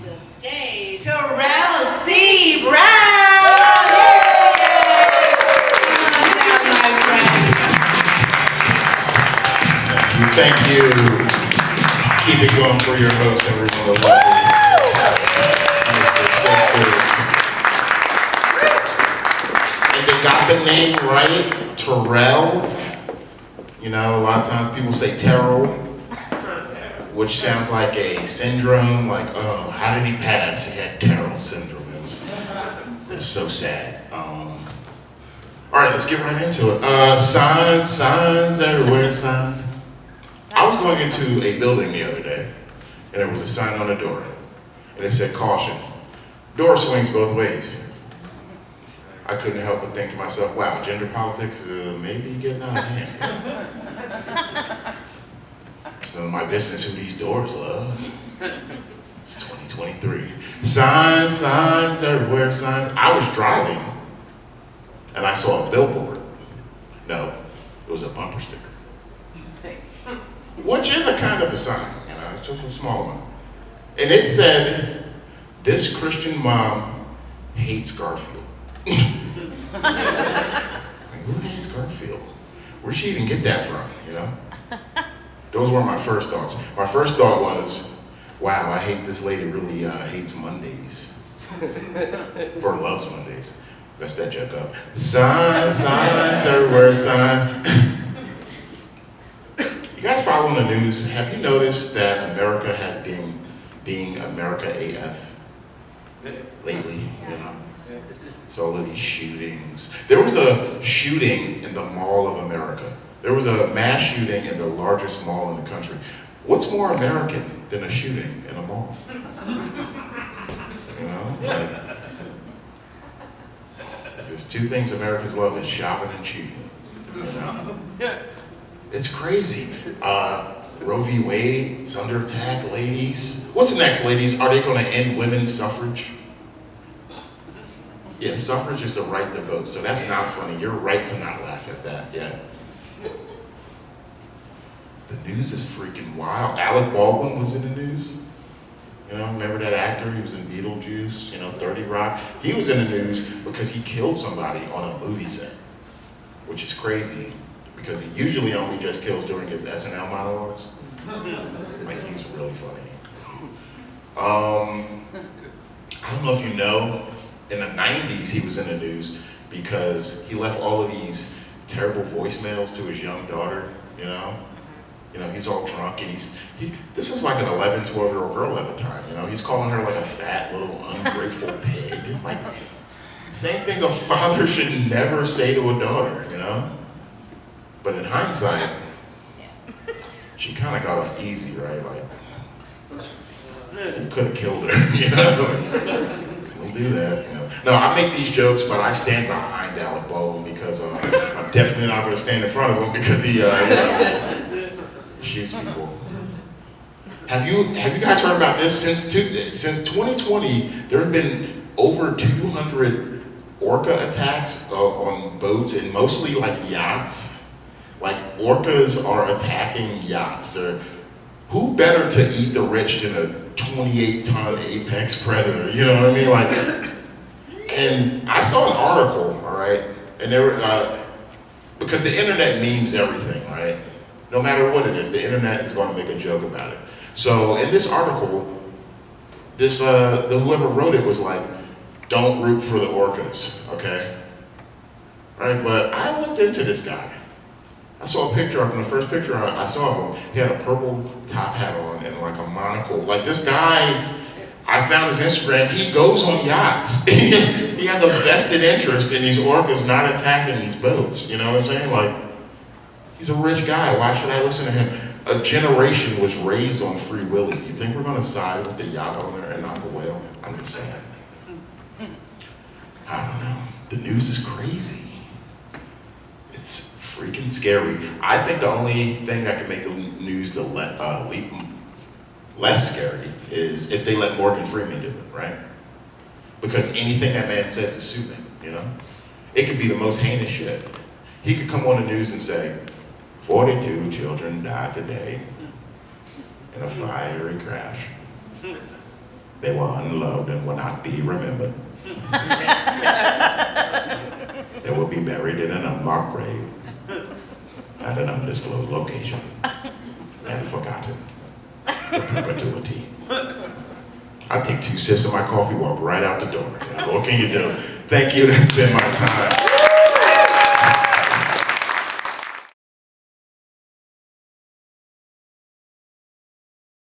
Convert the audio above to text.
the stage, Terrell C. Brown! Thank you. Keep it going for your host, everyone. The lovely sisters. And they got the name right, Terrell. You know, a lot of times people say Terrell, which sounds like a syndrome, like, oh, how did he pass? He had Terrell syndrome. It was so sad. All right, let's get right into it. Signs everywhere, signs. I was going into a building the other day, and there was a sign on the door, and it said, caution, door swings both ways. I couldn't help but think to myself, wow, gender politics may be getting out of hand. It's none of my business who these doors love. It's 2023. Signs everywhere, signs. I was driving, and I saw a billboard. No, it was a bumper sticker. Which is a kind of a sign, you know, it's just a small one. And it said, this Christian mom hates Garfield. Like, who hates Garfield? Where'd she even get that from, you know? Those were my first thoughts. My first thought was, wow, I hate this lady really hates Mondays. Or loves Mondays. Messed that joke up. Signs everywhere, signs. You guys following the news? Have you noticed that America has been being America AF lately? You know, so all of these shootings. There was a shooting in the Mall of America. There was a mass shooting in the largest mall in the country. What's more American than a shooting in a mall? You know, like, there's two things Americans love: is shopping and shooting. You know. It's crazy. Roe v. Wade is under attack, ladies. What's next, ladies? Are they going to end women's suffrage? Yeah, suffrage is the right to vote, so that's not funny. You're right to not laugh at that, yeah. The news is freaking wild. Alec Baldwin was in the news. You know, remember that actor? He was in Beetlejuice, you know, 30 Rock. He was in the news because he killed somebody on a movie set, which is crazy. Because he usually only just kills during his SNL monologues. Like, he's really funny. I don't know if you know, in the 90s he was in the news because he left all of these terrible voicemails to his young daughter, you know? You know, he's all drunk and this is like an 11, 12-year-old girl at the time, you know? He's calling her like a fat little ungrateful pig. Like, same thing a father should never say to a daughter, you know? But in hindsight, she kind of got off easy, right? Like, you could have killed her, you know? We'll do that. You know? No, I make these jokes, but I stand behind Alec Baldwin because I'm definitely not going to stand in front of him because he shoots people. Have you guys heard about this? Since 2020, there have been over 200 orca attacks on boats and mostly like yachts. Like, orcas are attacking yachts. Who better to eat the rich than a 28-ton apex predator? You know what I mean? Like, and I saw an article, all right, and there were, because the internet memes everything, right? No matter what it is, the internet is going to make a joke about it. So in this article, whoever wrote it was like, don't root for the orcas, okay? All right, but I looked into this guy. I saw a picture of him, the first picture I saw of him, he had a purple top hat on and like a monocle. Like, this guy, I found his Instagram, he goes on yachts. He has a vested interest in these orcas not attacking these boats, you know what I'm saying? Like, he's a rich guy, why should I listen to him? A generation was raised on Free Willy. You think we're gonna side with the yacht owner and not the whale? I'm just saying. I don't know, the news is crazy. It's freaking scary. I think the only thing that can make the news less scary is if they let Morgan Freeman do it, right? Because anything that man says is soothing, you know? It could be the most heinous shit. He could come on the news and say, 42 children died today in a fiery crash. They were unloved and will not be remembered. They will be buried in an unmarked grave at an undisclosed location and forgotten for perpetuity. I take 2 sips of my coffee, walk right out the door. What can you do? Thank you. That's been my time.